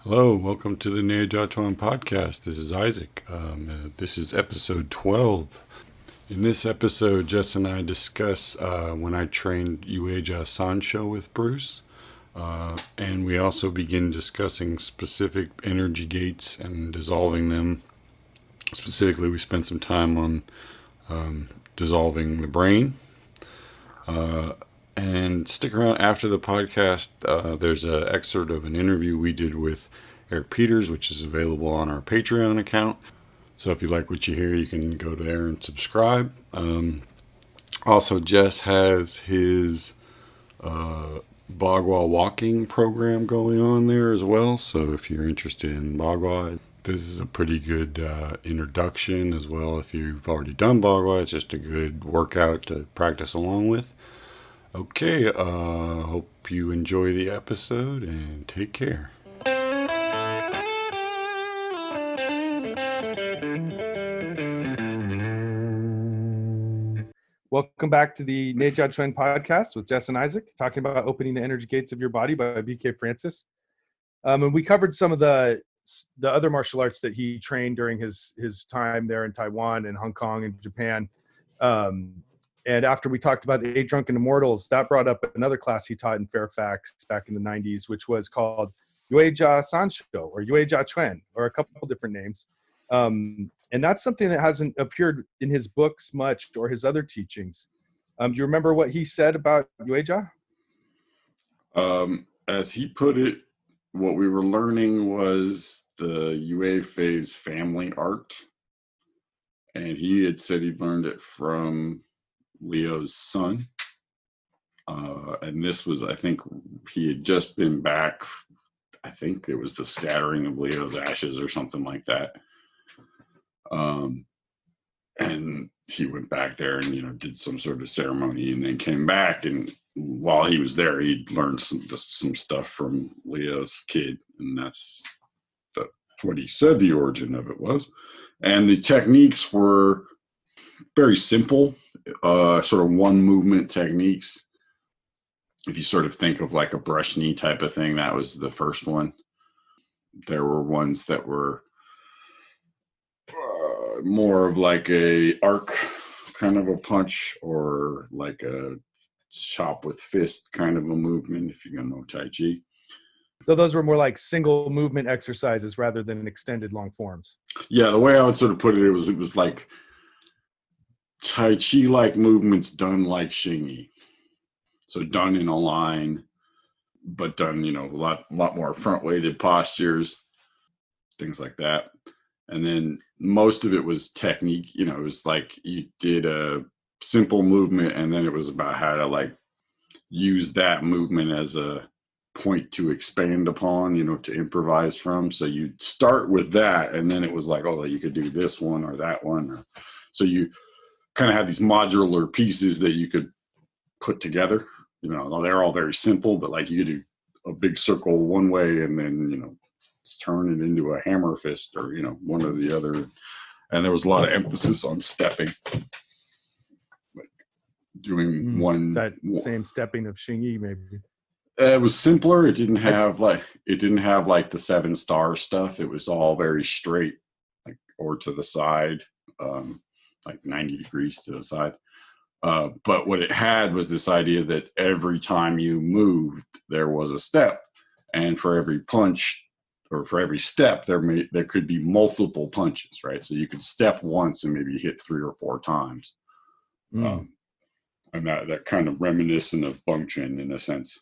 Hello, welcome to the Neijiaquan podcast. This is Isaac. This is episode 12. In this episode, Jess and I discuss when I trained Yue Jia San Shou with Bruce. And we also begin discussing specific energy gates and dissolving them. Specifically, we spent some time on dissolving the brain. And stick around after the podcast. There's an excerpt of an interview we did with Eric Peters, which is available on our Patreon account. So if you like what you hear, you can go there and subscribe. Also, Jess has his Bagua walking program going on there as well. So if you're interested in Bagua, this is a pretty good introduction as well. If you've already done Bagua, it's just a good workout to practice along with. Okay, hope you enjoy the episode and take care. Welcome back to the Neijiaquan podcast with Jess and Isaac, talking about opening the energy gates of your body by B.K. Francis. And we covered some of the other martial arts that he trained during his time there in Taiwan and Hong Kong and Japan. And after we talked about the 8 Drunken Immortals, that brought up another class he taught in Fairfax back in the 90s, which was called Yue Jia San Shou or Yue Jia Quan, or a couple different names. And that's something that hasn't appeared in his books much or his other teachings. Do you remember what he said about Yue Jia? As he put it, what we were learning was the Yue phase family art. And he had said he learned it from Leo's son. And this was, I think he had just been back. I think it was the scattering of Leo's ashes or something like that. And he went back there and, did some sort of ceremony and then came back. And while he was there, he'd learned some stuff from Leo's kid. And that's what he said the origin of it was. And the techniques were very simple, sort of one movement techniques. If you sort of think of like a brush knee type of thing, that was the first one. There were ones that were more of like a arc kind of a punch, or like a chop with fist kind of a movement, if you're going to know Tai Chi. So those were more like single movement exercises rather than extended long forms. Yeah, the way I would sort of put it, it was like Tai Chi like movements done like Xingyi. So done in a line, but done, a lot more front weighted postures, things like that. And then most of it was technique. It was like you did a simple movement, and then it was about how to like use that movement as a point to expand upon, to improvise from. So you'd start with that, and then it was like, oh, you could do this one or that one. So you kind of had these modular pieces that you could put together. They're all very simple, but like you could do a big circle one way and then, turn it into a hammer fist or, one or the other. And there was a lot of emphasis on stepping, like doing that same stepping of Xingyi, maybe. It was simpler. It didn't have like the 7-star stuff. It was all very straight, like, or to the side, like 90 degrees to the side. But what it had was this idea that every time you moved, there was a step, and for every punch or for every step, there could be multiple punches, right? So you could step once and maybe hit 3 or 4 times, and that kind of reminiscent of Bunk Trend in a sense.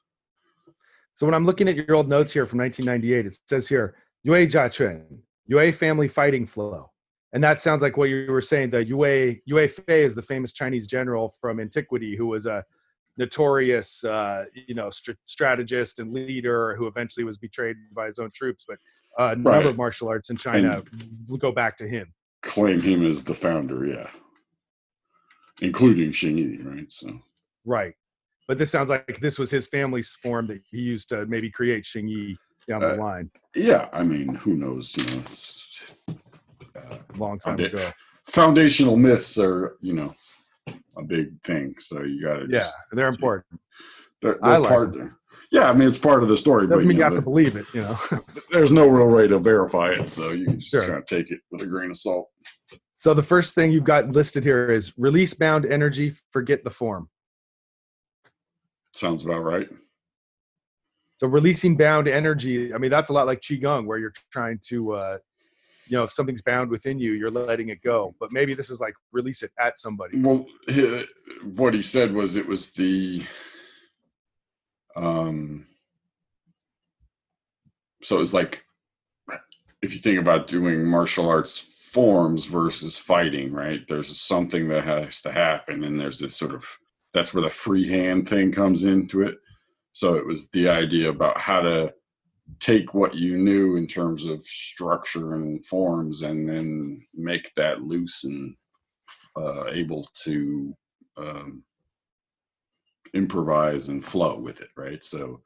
So when I'm looking at your old notes here from 1998, it says here, Yue Jia Chen, Yue family fighting flow. And that sounds like what you were saying. The Yue Fei is the famous Chinese general from antiquity who was a notorious, strategist and leader who eventually was betrayed by his own troops. But a number of martial arts in China go back to him. Claim him as the founder, yeah, including Xingyi, right? So right, but this sounds like this was his family's form that he used to maybe create Xingyi down the line. Yeah, I mean, who knows? It's long time ago. Foundational myths are, a big thing. So you got to they're important. They're part. Yeah, I mean, it's part of the story. Doesn't but, mean you have to believe it, There's no real way to verify it, so you just Sure. kind of take it with a grain of salt. So the first thing you've got listed here is release bound energy, forget the form. Sounds about right. So releasing bound energy, I mean, that's a lot like Qigong, where you're trying to, if something's bound within you, you're letting it go. But maybe this is like release it at somebody. Well, what he said was it was the, so it's like, if you think about doing martial arts forms versus fighting, right? There's something that has to happen, and there's this sort of, that's where the free hand thing comes into it. So it was the idea about how to take what you knew in terms of structure and forms and then make that loose and able to improvise and flow with it, right? So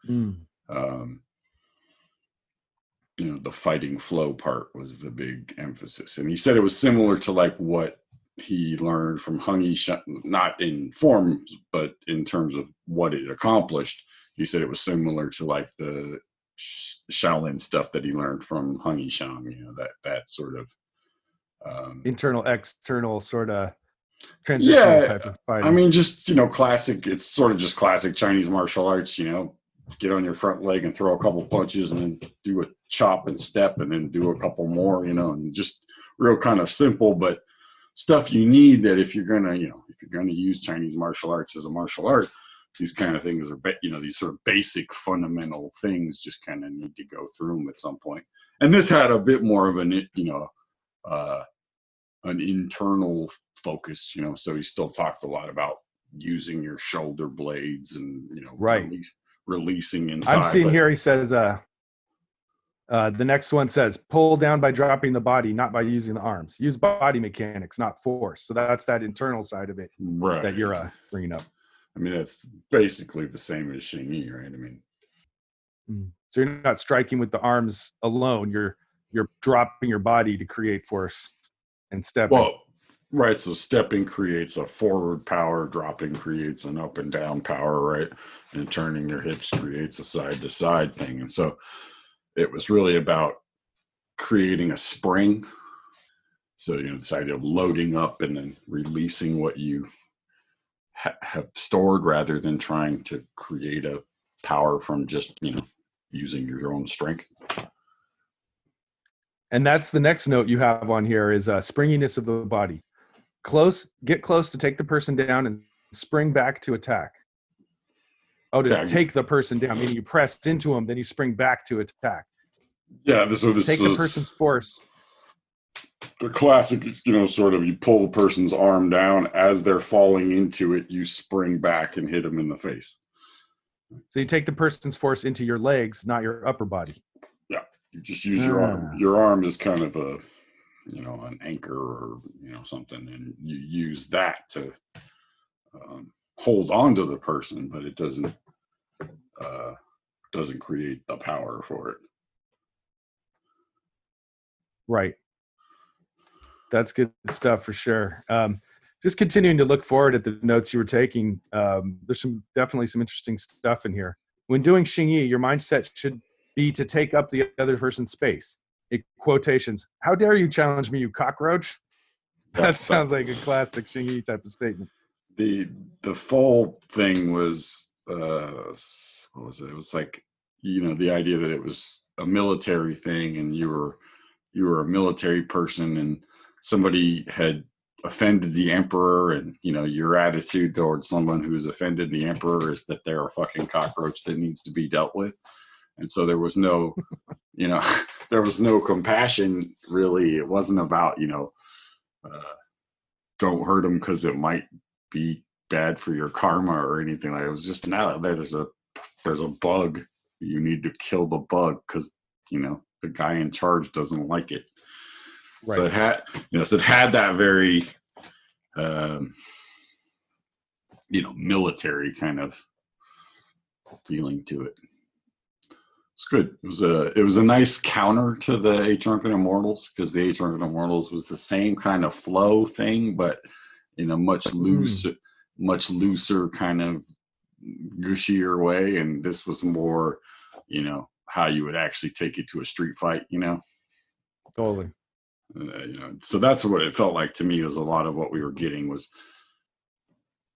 the fighting flow part was the big emphasis. And he said it was similar to like what he learned from Hung Yi, not in form, but in terms of what it accomplished. He said it was similar to like the Shaolin stuff that he learned from Hung Yi Shang, that sort of internal, external sort of transitional type of fighting. I mean, just, classic, it's sort of just classic Chinese martial arts, get on your front leg and throw a couple punches and then do a chop and step and then do a couple more, and just real kind of simple, but stuff you need that if you're going to use Chinese martial arts as a martial art, these kind of things are, these sort of basic fundamental things just kind of need to go through them at some point. And this had a bit more of an internal focus, so he still talked a lot about using your shoulder blades and, right. Releasing inside. I'm seeing here, he says, the next one says, pull down by dropping the body, not by using the arms. Use body mechanics, not force. So that's that internal side of it that you're bringing up. I mean, that's basically the same as Xingyi, right? I mean, so you're not striking with the arms alone. You're dropping your body to create force and stepping. Well, right. So stepping creates a forward power, dropping creates an up and down power, right? And turning your hips creates a side to side thing. And so it was really about creating a spring. So, this idea of loading up and then releasing what you have stored rather than trying to create a power from just, using your own strength. And that's the next note you have on here is springiness of the body. Get close to take the person down and spring back to attack. Take the person down, meaning you press into them, then you spring back to attack. Yeah, take the person's force. The classic, sort of you pull the person's arm down as they're falling into it, you spring back and hit them in the face. So you take the person's force into your legs, not your upper body. Yeah, you just use your arm. Your arm is kind of a, an anchor or, something, and you use that to hold on to the person, but it doesn't create the power for it. Right. That's good stuff for sure. Just continuing to look forward at the notes you were taking. There's definitely some interesting stuff in here. When doing Xingyi, your mindset should be to take up the other person's space. In quotations, how dare you challenge me, you cockroach? That sounds like a classic Xingyi type of statement. The full thing was, what was it? It was like, the idea that it was a military thing and you were a military person and somebody had offended the emperor, and your attitude towards someone who's offended the emperor is that they're a fucking cockroach that needs to be dealt with. And so there was no there was no compassion, really. It wasn't about don't hurt them because it might be bad for your karma or anything like that. It was just, now there's a bug, you need to kill the bug because the guy in charge doesn't like it. Right. So it had that very, military kind of feeling to it. It's good. It was a nice counter to the Eight Drunken Immortals, because the Eight Drunken Immortals was the same kind of flow thing, but much looser kind of gushier way, and this was more, you know, how you would actually take it to a street fight, you know. Totally. You know, so that's what it felt like to me. Was a lot of what we were getting was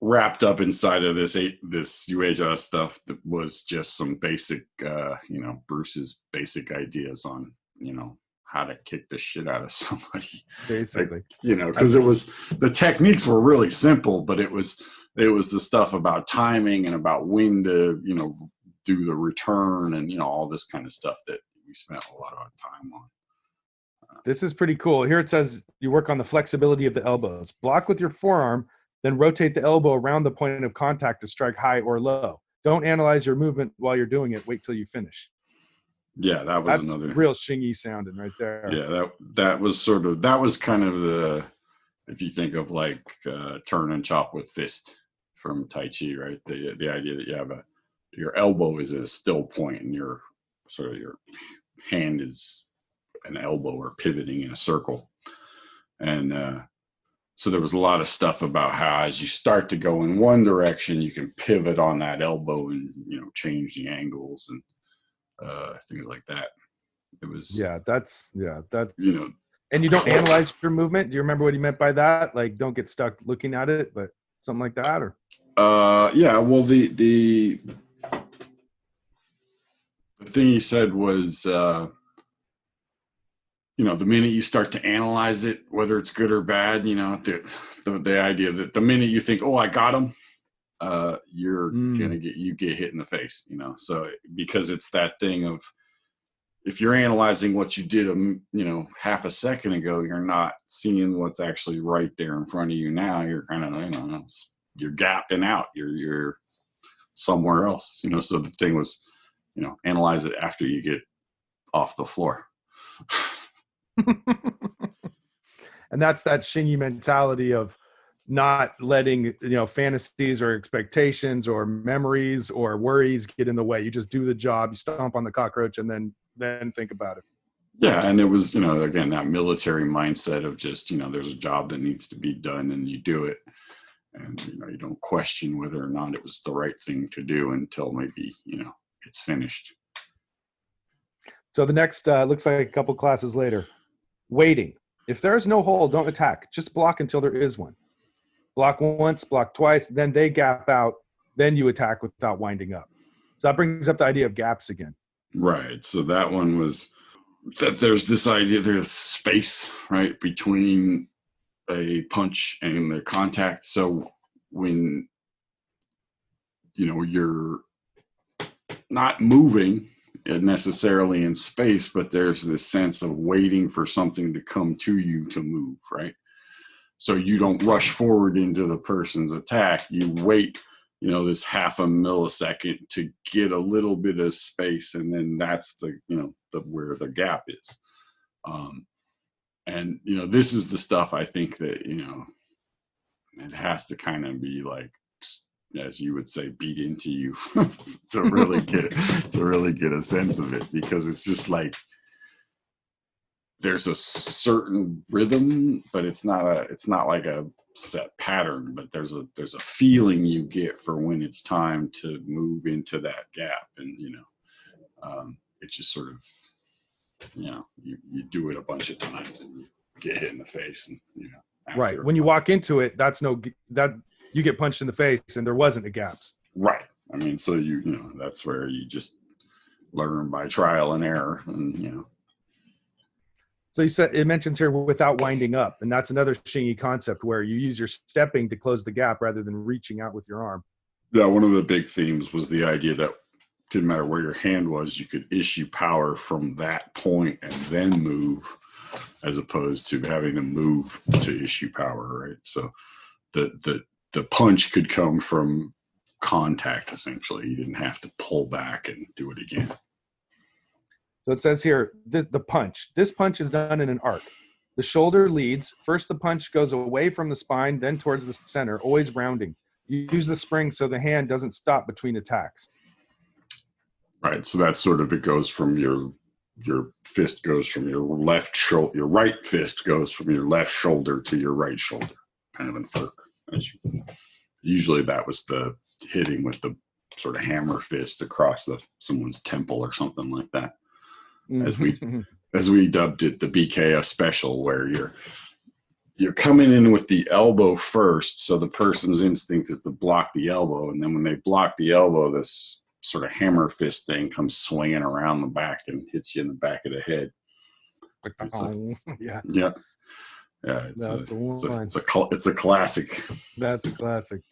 wrapped up inside of this Yue Jia stuff that was just some basic, you know, Bruce's basic ideas on, you know, how to kick the shit out of somebody, basically. Like, you know, because it was, the techniques were really simple, but it was the stuff about timing and about when to, you know, do the return and, you know, all this kind of stuff that we spent a lot of time on. This is pretty cool. Here it says you work on the flexibility of the elbows. Block with your forearm, then rotate the elbow around the point of contact to strike high or low. Don't analyze your movement while you're doing it. Wait till you finish. Yeah, that was That's another real Xingyi sounding right there. Yeah, that was kind of the, if you think of like turn and chop with fist from Tai Chi, right? The idea that you have your elbow is a still point and your hand is an elbow or pivoting in a circle. And so there was a lot of stuff about how as you start to go in one direction, you can pivot on that elbow and, you know, change the angles and things like that. It was that's you know, and you don't analyze your movement. Do you remember what he meant by that? Like, don't get stuck looking at it, but something like that, or yeah, well, the thing he said was, you know, the minute you start to analyze it, whether it's good or bad, you know, the idea that the minute you think, oh, I got him, you're gonna get hit in the face, you know. So because it's that thing of, if you're analyzing what you did, you know, half a second ago, you're not seeing what's actually right there in front of you now. You're kind of, you know, you're gapping out. You're somewhere else, you know. So the thing was, you know, analyze it after you get off the floor. And that's that Xingyi mentality of not letting, you know, fantasies or expectations or memories or worries get in the way. You just do the job, you stomp on the cockroach, and then think about it. Yeah, and it was, you know, again, that military mindset of just, you know, there's a job that needs to be done and you do it. And, you know, you don't question whether or not it was the right thing to do until maybe, you know, it's finished. So the next looks like a couple classes later. Waiting. If there is no hole, don't attack. Just block until there is one. Block once, block twice, then they gap out, then you attack without winding up. So that brings up the idea of gaps again. Right. So that one was that there's this idea, there's space, right, between a punch and the contact. So when, you know, you're not moving necessarily in space, but there's this sense of waiting for something to come to you to move, right? So you don't rush forward into the person's attack. You wait, you know, this half a millisecond to get a little bit of space, and then that's the, you know, where the gap is. And, you know, this is the stuff I think that, you know, it has to kind of be like, as you would say, beat into you to really get a sense of it, because it's just like there's a certain rhythm, but it's not like a set pattern, but there's a feeling you get for when it's time to move into that gap. And, you know, it's just sort of, you know, you do it a bunch of times and you get hit in the face, and, you know, right. When you walk into it, that you get punched in the face and there wasn't a gaps. Right. I mean, so you know, that's where you just learn by trial and error, and, you know. So you said, it mentions here without winding up, and that's another Xingyi concept where you use your stepping to close the gap rather than reaching out with your arm. Yeah, one of the big themes was the idea that didn't matter where your hand was, you could issue power from that point and then move, as opposed to having to move to issue power, right? So the punch could come from contact, essentially. You didn't have to pull back and do it again. So it says here, the punch. This punch is done in an arc. The shoulder leads. First, the punch goes away from the spine, then towards the center, always rounding. You use the spring so the hand doesn't stop between attacks. Right. So that's sort of, it goes from your fist goes from your left shoulder, your right fist goes from your left shoulder to your right shoulder, kind of an arc. Usually that was the hitting with the sort of hammer fist across someone's temple or something like that. As we dubbed it, the BKF special, where you're coming in with the elbow first, so the person's instinct is to block the elbow, and then when they block the elbow, this sort of hammer fist thing comes swinging around the back and hits you in the back of the head. Yeah. It's a classic. That's a classic.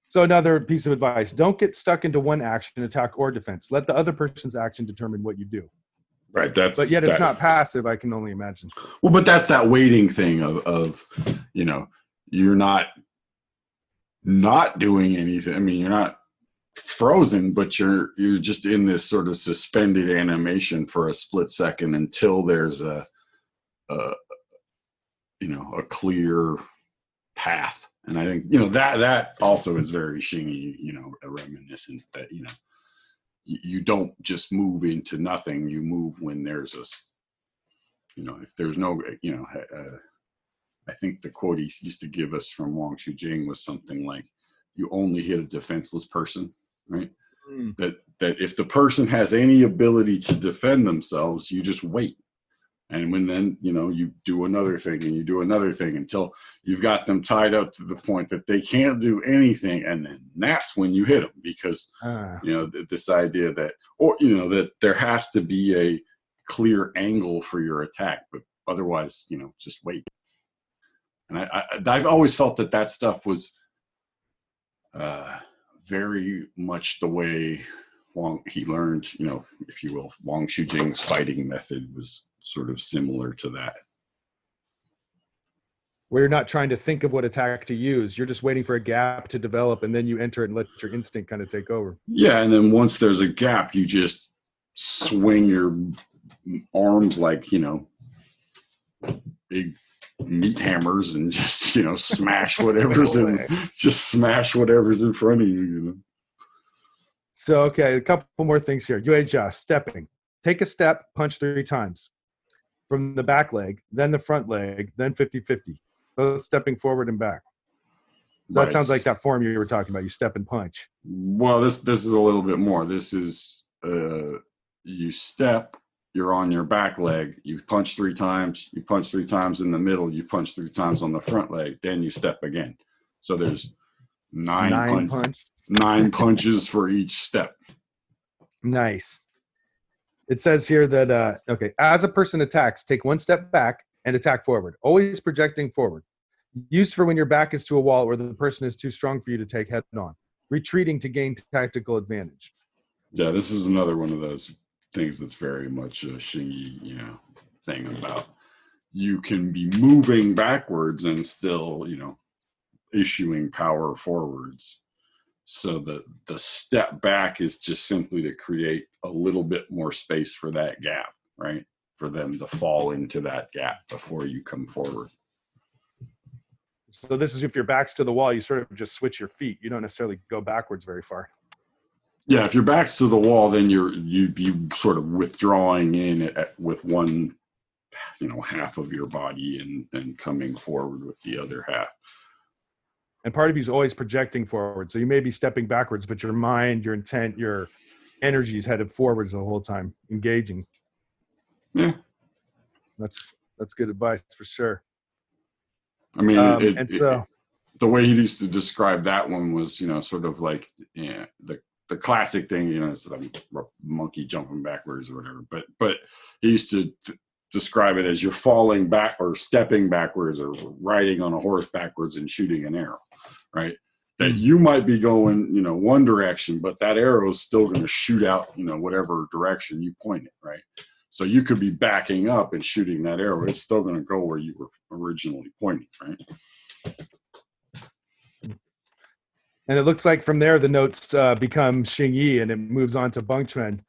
So another piece of advice: don't get stuck into one action, attack or defense. Let the other person's action determine what you do. Right. But yet it's not passive. I can only imagine. Well, but that's that waiting thing of you're not doing anything. I mean, you're not frozen, but you're just in this sort of suspended animation for a split second until there's a clear path. And I think that also is very Xingyi, reminiscent that you don't just move into nothing. You move when there's if there's no I think the quote he used to give us from Wang Shujing was something like, you only hit a defenseless person, right? That if the person has any ability to defend themselves, you just wait. And when then, you do another thing and you do another thing until you've got them tied up to the point that they can't do anything. And then that's when you hit them, because, this idea that, that there has to be a clear angle for your attack, but otherwise, just wait. And I've always felt that stuff was very much the way he learned, if you will, Wang Shujing's fighting method was sort of similar to that. Where you're not trying to think of what attack to use. You're just waiting for a gap to develop, and then you enter it and let your instinct kind of take over. Yeah, and then once there's a gap, you just swing your arms like, big meat hammers and just, smash whatever's in front of you, So, okay, a couple more things here. Yue Jia, stepping. Take a step, punch 3 times. From the back leg, then the front leg, then 50-50. Both stepping forward and back. So that sounds like that form you were talking about. You step and punch. Well, this is a little bit more. This is you step, you're on your back leg, you punch 3 times, you punch 3 times in the middle, you punch 3 times on the front leg, then you step again. So there's 9 punches for each step. Nice. It says here that, as a person attacks, take 1 step back and attack forward, always projecting forward. Used for when your back is to a wall or the person is too strong for you to take head on. Retreating to gain tactical advantage. Yeah, this is another one of those things that's very much a Xingyi, thing about you can be moving backwards and still, issuing power forwards. So the step back is just simply to create a little bit more space for that gap, right? For them to fall into that gap before you come forward. So this is if your back's to the wall, you sort of just switch your feet. You don't necessarily go backwards very far. Yeah, if your back's to the wall, then you'd be sort of withdrawing in with one, half of your body and then coming forward with the other half. And part of you is always projecting forward. So you may be stepping backwards, but your mind, your intent, your energy is headed forwards the whole time, engaging. Yeah. That's good advice for sure. I mean, the way he used to describe that one was, sort of like the classic thing, it's like a monkey jumping backwards or whatever. But he used to describe it as you're falling back or stepping backwards or riding on a horse backwards and shooting an arrow, right? That you might be going, one direction, but that arrow is still going to shoot out, whatever direction you point it, right? So you could be backing up and shooting that arrow. It's still going to go where you were originally pointing, right? And it looks like from there, the notes become Xingyi and it moves on to Bunk Trend.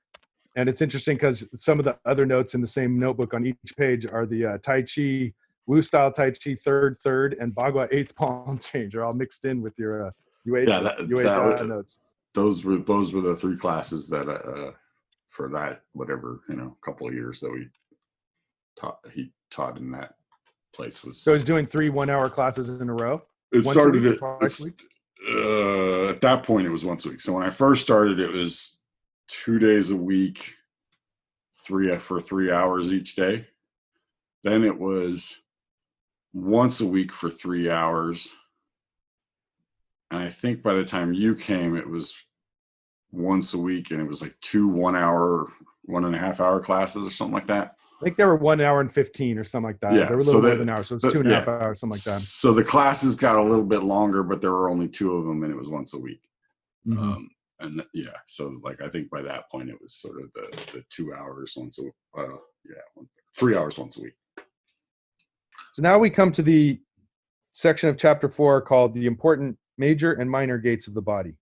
And it's interesting because some of the other notes in the same notebook on each page are the Tai Chi, Wu style Tai Chi third, and Bagua 8th palm change. Are all mixed in with your Yue Jia notes. Those were the 3 classes that for that couple of years that he taught in that place was. So he's doing 3 1-hour classes in a row. It At that point, it was once a week. So when I first started, it was 2 days a week, for 3 hours each day. Then it was once a week for 3 hours. And I think by the time you came, it was once a week, and it was like 2 1 hour, 1.5 hour classes or something like that. I think they were 1 hour and 15 or something like that. Yeah, They were a little more than an hour, so it's 2.5 hours, something like that. So the classes got a little bit longer, but there were only 2 of them, and it was once a week. Mm-hmm. And yeah, so like I think by that point it was sort of the 2 hours once a 3 hours once a week. So now we come to the section of chapter 4 called the important major and minor gates of the body.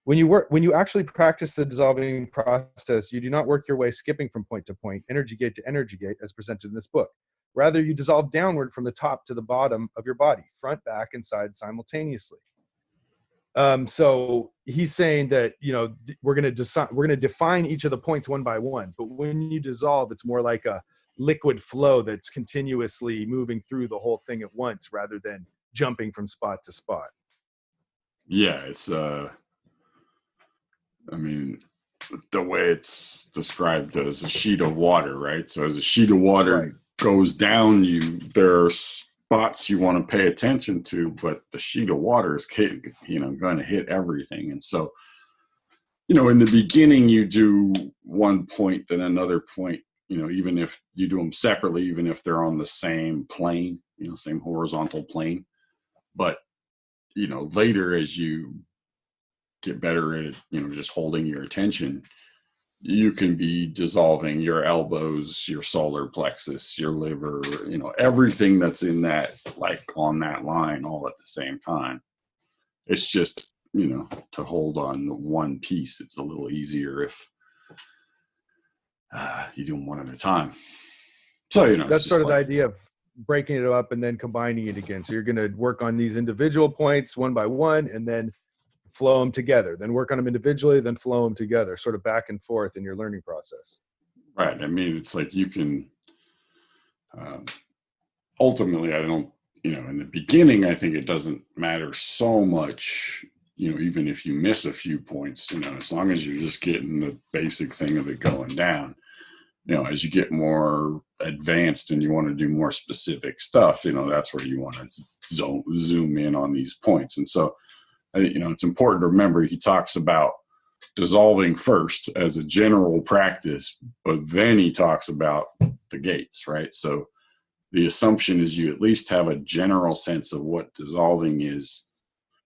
When you actually practice the dissolving process, you do not work your way skipping from point to point, energy gate to energy gate, as presented in this book. Rather, you dissolve downward from the top to the bottom of your body, front, back, and side simultaneously. So he's saying that, you know, we're going to define each of the points one by one, but when you dissolve, it's more like a liquid flow that's continuously moving through the whole thing at once, rather than jumping from spot to spot. Yeah, it's I mean, the way it's described as a sheet of water, right? So as a sheet of water goes down, there are spots you want to pay attention to, but the sheet of water is, going to hit everything. And so, in the beginning, you do one point, then another point, even if you do them separately, even if they're on the same plane, same horizontal plane. But, later as you get better at, just holding your attention, you can be dissolving your elbows, your solar plexus, your liver, everything that's in that, like on that line all at the same time. It's just, to hold on one piece, it's a little easier if you do them one at a time. So, that's sort of the idea of breaking it up and then combining it again. So you're going to work on these individual points one by one, and then flow them together, then work on them individually, then flow them together, sort of back and forth in your learning process. Right. I mean, it's like you can, ultimately, I don't, in the beginning, I think it doesn't matter so much, even if you miss a few points, as long as you're just getting the basic thing of it going down. As you get more advanced and you want to do more specific stuff, that's where you want to zoom in on these points. And so, it's important to remember he talks about dissolving first as a general practice, but then he talks about the gates, right? So the assumption is you at least have a general sense of what dissolving is,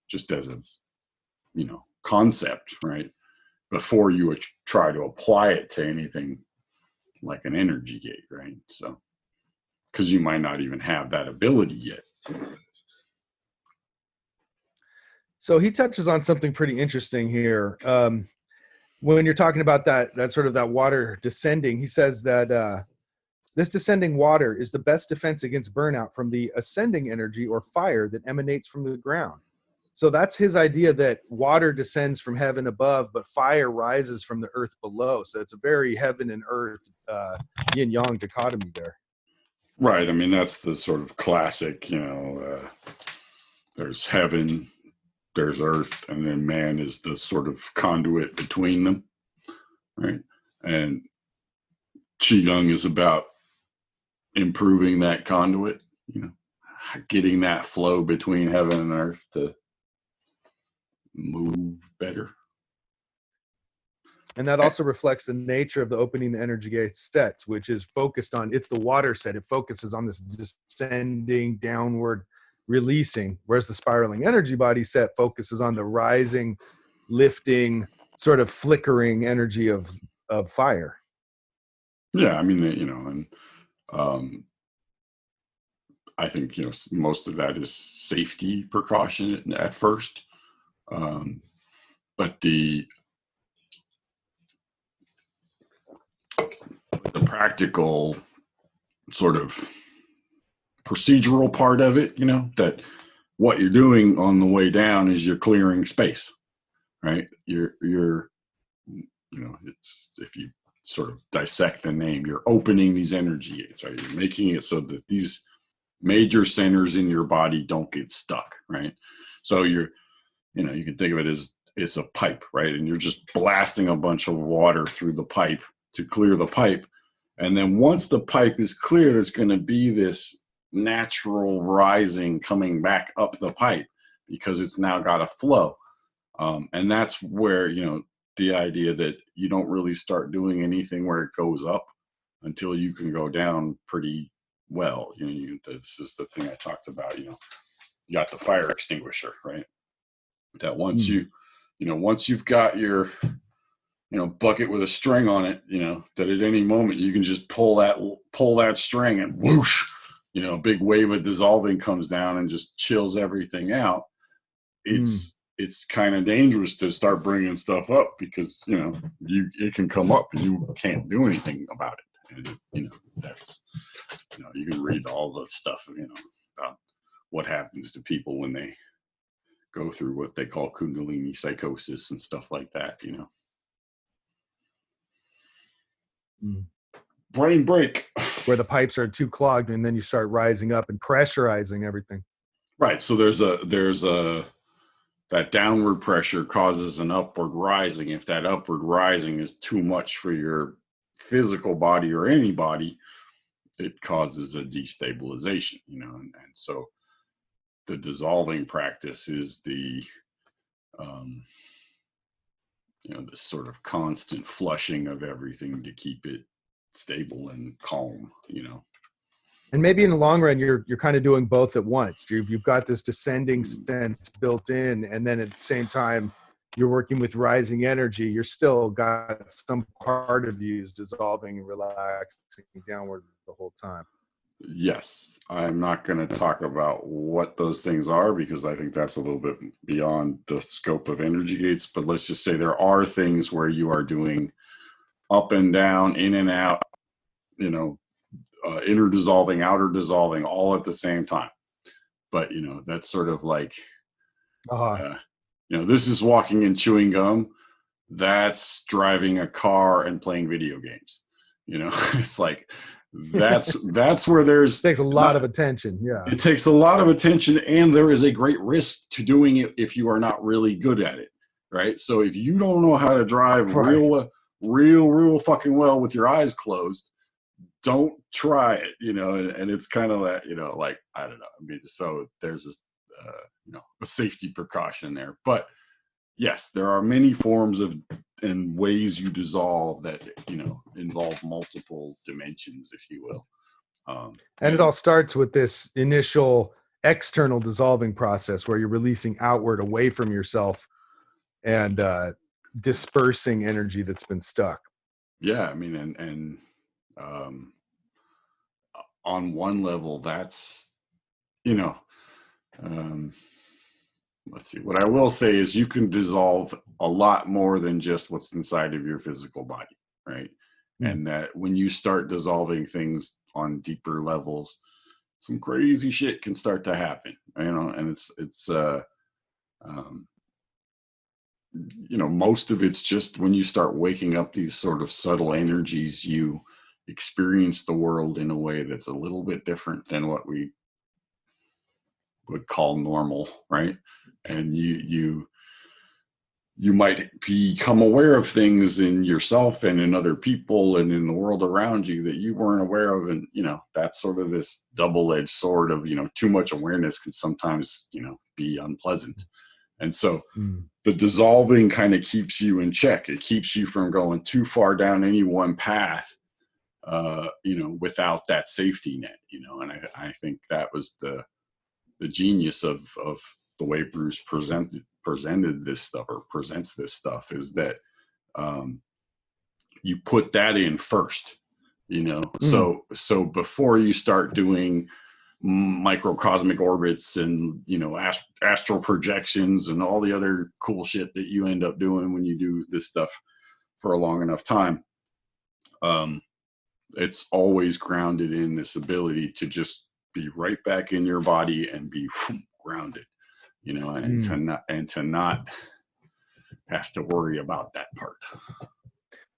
just as a, concept, right? Before you would try to apply it to anything like an energy gate, right? So, because you might not even have that ability yet. So he touches on something pretty interesting here. When you're talking about that sort of that water descending, he says that this descending water is the best defense against burnout from the ascending energy or fire that emanates from the ground. So that's his idea, that water descends from heaven above, but fire rises from the earth below. So it's a very heaven and earth yin yang dichotomy there. Right. I mean, that's the sort of classic, there's heaven, there's earth, and then man is the sort of conduit between them, right? And Qigong is about improving that conduit, getting that flow between heaven and earth to move better. And that also reflects the nature of the opening the energy gate sets, which is focused on, it's the water set. It focuses on this descending, downward, releasing, whereas the spiraling energy body set focuses on the rising, lifting, sort of flickering energy of fire. Yeah, I mean, and I think, most of that is safety precaution at first. But the practical sort of procedural part of it, that what you're doing on the way down is you're clearing space, right? You're it's, if you sort of dissect the name, you're opening these energy gates, right? You're making it so that these major centers in your body don't get stuck, right? So you can think of it as it's a pipe, right? And you're just blasting a bunch of water through the pipe to clear the pipe. And then once the pipe is clear, there's going to be this natural rising coming back up the pipe because it's now got a flow. And that's where, the idea that you don't really start doing anything where it goes up until you can go down pretty well. This is the thing I talked about, you got the fire extinguisher, right? That once once you've got your, bucket with a string on it, that at any moment you can just pull that string and whoosh, a big wave of dissolving comes down and just chills everything out. It's kind of dangerous to start bringing stuff up because, it can come up and you can't do anything about it. And, that's, you can read all the stuff, about what happens to people when they go through what they call Kundalini psychosis and stuff like that, Brain break. Where the pipes are too clogged and then you start rising up and pressurizing everything. Right. So there's that downward pressure causes an upward rising. If that upward rising is too much for your physical body or any body, it causes a destabilization, and so the dissolving practice is the this sort of constant flushing of everything to keep it stable and calm, And maybe in the long run, you're kind of doing both at once. You've got this descending sense built in, and then at the same time, you're working with rising energy. You're still got some part of you is dissolving and relaxing downward the whole time. Yes, I'm not going to talk about what those things are because I think that's a little bit beyond the scope of energy gates. But let's just say there are things where you are doing up and down, in and out, inner dissolving, outer dissolving, all at the same time. But that's sort of like, this is walking and chewing gum. That's driving a car and playing video games. It's like that's where it takes a lot of attention. Yeah, it takes a lot of attention, and there is a great risk to doing it if you are not really good at it. Right. So if you don't know how to drive real fucking well with your eyes closed, don't try it, and it's kind of that, like, I don't know. I mean, so there's a safety precaution there, but yes, there are many forms of and ways you dissolve that, involve multiple dimensions, if you will. And it all starts with this initial external dissolving process where you're releasing outward away from yourself and dispersing energy that's been stuck. Yeah. I mean, and on one level, that's, let's see. What I will say is you can dissolve a lot more than just what's inside of your physical body, right? And that when you start dissolving things on deeper levels, some crazy shit can start to happen, and it's most of it's just when you start waking up these sort of subtle energies, you experience the world in a way that's a little bit different than what we would call normal, right? And you might become aware of things in yourself and in other people and in the world around you that you weren't aware of. And, that's sort of this double-edged sword of, too much awareness can sometimes, be unpleasant. And so the dissolving kind of keeps you in check. It keeps you from going too far down any one path, without that safety net, and I think that was the genius of the way Bruce presented this stuff or presents this stuff is that you put that in first, so before you start doing microcosmic orbits and astral projections and all the other cool shit that you end up doing when you do this stuff for a long enough time, it's always grounded in this ability to just be right back in your body and be grounded, and to not have to worry about that part.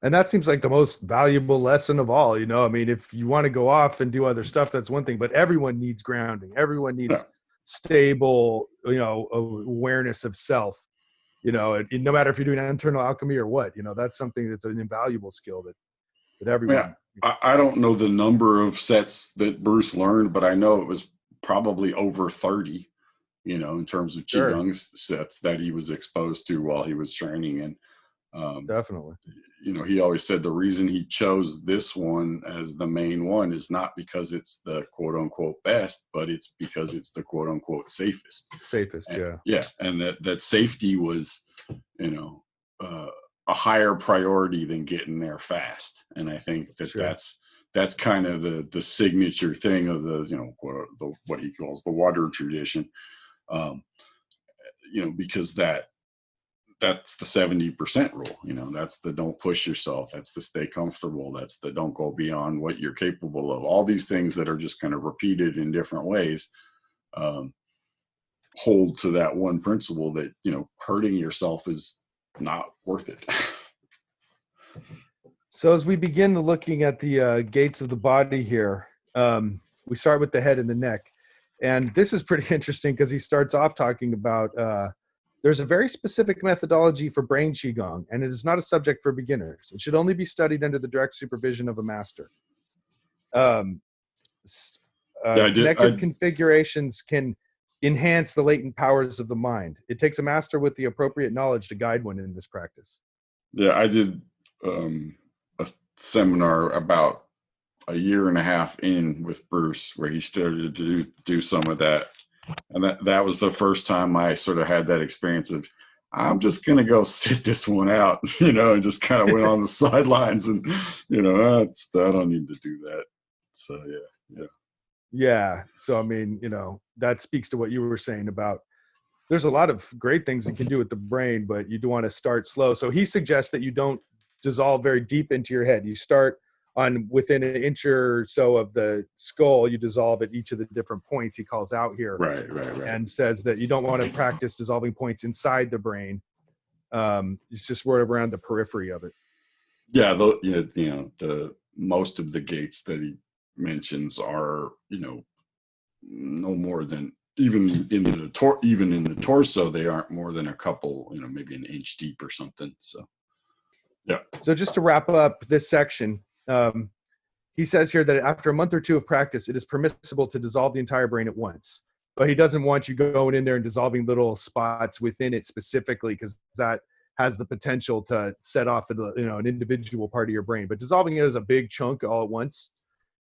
And that seems like the most valuable lesson of all, I mean, if you want to go off and do other stuff, that's one thing, but everyone needs grounding. Everyone needs stable, awareness of self. No matter if you're doing internal alchemy or what, that's something that's an invaluable skill that Yeah, everyone. I don't know the number of sets that Bruce learned, but I know it was probably over 30, in terms of Sure, Qigong sets that he was exposed to while he was training. And, definitely. he always said the reason he chose this one as the main one is not because it's the quote unquote best, but it's because it's the quote unquote safest. Safest, And, yeah. yeah. And that safety was, uh, a higher priority than getting there fast. And I think that Sure. that's kind of the signature thing of what he calls the water tradition. Um, because that's the 70% rule. That's the don't push yourself. That's the stay comfortable. That's the don't go beyond what you're capable of. All these things that are just kind of repeated in different ways, hold to that one principle that, hurting yourself is not worth it. So as we begin looking at the gates of the body here, we start with the head and the neck. And this is pretty interesting because he starts off talking about there's a very specific methodology for brain Qigong, and it is not a subject for beginners. It should only be studied under the direct supervision of a master. Yeah, Connected configurations can enhance the latent powers of the mind. It takes a master with the appropriate knowledge to guide one in this practice. Yeah, I did a seminar about a year and a half in with Bruce where he started to do some of that. And that was the first time I sort of had that experience of, I'm just going to go sit this one out, and just kind of went on the sidelines and, I don't need to do that. So, yeah. Yeah. So, I mean, that speaks to what you were saying about there's a lot of great things you can do with the brain, but you do want to start slow. So he suggests that you don't dissolve very deep into your head. You start on within an inch or so of the skull, you dissolve at each of the different points he calls out here. Right. And says that you don't want to practice dissolving points inside the brain. It's just sort of around the periphery of it. Yeah. The most of the gates that he mentions are, no more than, even in the torso, they aren't more than a couple, maybe an inch deep or something. So, yeah. So just to wrap up this section, he says here that after a month or two of practice, it is permissible to dissolve the entire brain at once. But he doesn't want you going in there and dissolving little spots within it specifically, because that has the potential to set off an individual part of your brain. But dissolving it as a big chunk all at once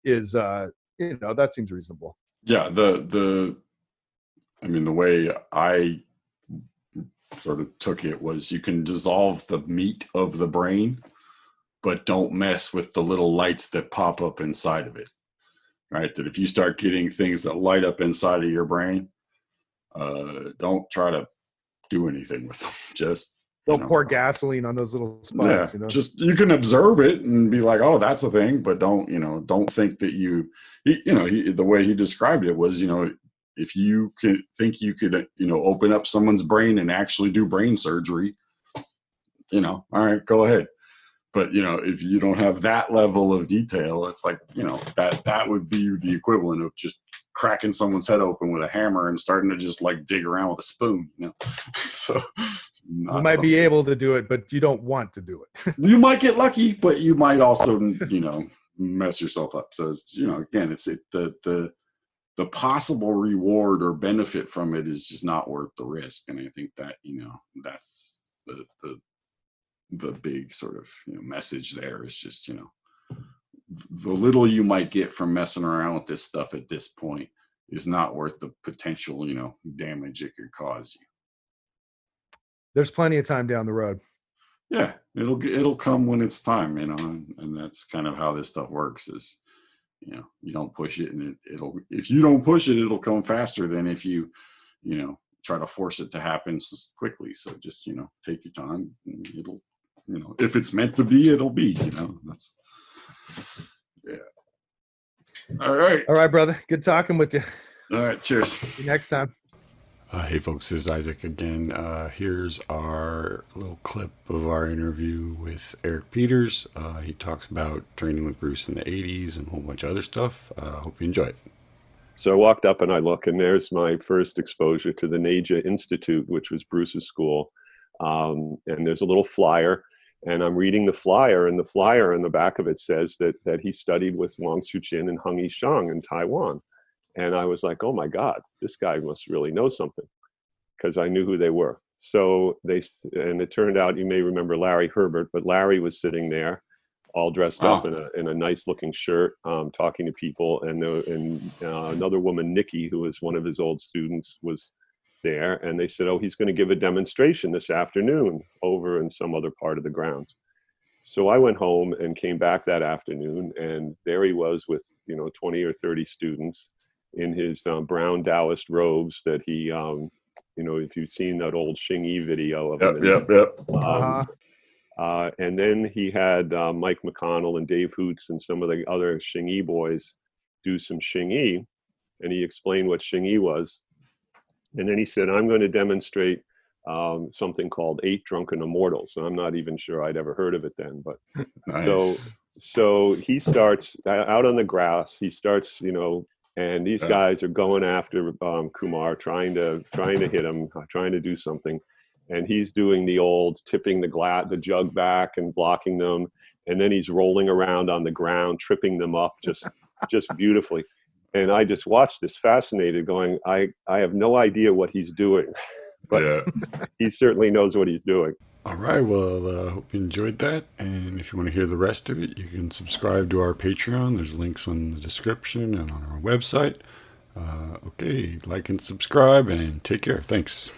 is, that seems reasonable. Yeah. The way I sort of took it was you can dissolve the meat of the brain, but don't mess with the little lights that pop up inside of it, right? That if you start getting things that light up inside of your brain, don't try to do anything with them. Just don't pour gasoline on those little spots. Yeah, just you can observe it and be like, oh, that's a thing, but don't think that the way he described it was, if you could think you could, open up someone's brain and actually do brain surgery, all right, go ahead. But, if you don't have that level of detail, it's like, that would be the equivalent of just cracking someone's head open with a hammer and starting to just like dig around with a spoon, So you might be able to do it, but you don't want to do it. You might get lucky, but you might also, mess yourself up. So, again, the possible reward or benefit from it is just not worth the risk. And I think that, that's the big sort of message there is just, the little you might get from messing around with this stuff at this point is not worth the potential, damage it could cause you. There's plenty of time down the road. Yeah, it'll come when it's time, and that's kind of how this stuff works is, you don't push it and if you don't push it, it'll come faster than if you, try to force it to happen quickly. So just, take your time and it'll, if it's meant to be, it'll be, that's, yeah. All right, brother. Good talking with you. All right. Cheers. See you next time. Hey folks, this is Isaac again. Here's our little clip of our interview with Eric Peters. He talks about training with Bruce in the 80s and a whole bunch of other stuff. Hope you enjoy it. So I walked up and I look, and there's my first exposure to the Neijia Institute, which was Bruce's school. And there's a little flyer, and I'm reading the flyer, and the flyer in the back of it says that he studied with Wang Suchin and Heng Yishang in Taiwan. And I was like, oh my God, this guy must really know something, because I knew who they were. So and it turned out, you may remember Larry Herbert, but Larry was sitting there all dressed up in a nice looking shirt, talking to people. And another woman, Nikki, who was one of his old students, was there. And they said, oh, he's going to give a demonstration this afternoon over in some other part of the grounds. So I went home and came back that afternoon, and there he was with 20 or 30 students in his brown Taoist robes that he, if you've seen that old Xing Yi video of him. Yep. And then he had Mike McConnell and Dave Hoots and some of the other Xing Yi boys do some Xing Yi, and he explained what Xing Yi was. And then he said, I'm going to demonstrate something called 8 Drunken Immortals. And I'm not even sure I'd ever heard of it then, but nice. So he starts out on the grass. He starts, and these guys are going after Kumar, trying to hit him, trying to do something. And he's doing the old tipping the jug back and blocking them. And then he's rolling around on the ground, tripping them up just beautifully. And I just watched this fascinated, going, I have no idea what he's doing, but he certainly knows what he's doing. All right. Well, I hope you enjoyed that. And if you want to hear the rest of it, you can subscribe to our Patreon. There's links in the description and on our website. Okay, like and subscribe, and take care. Thanks.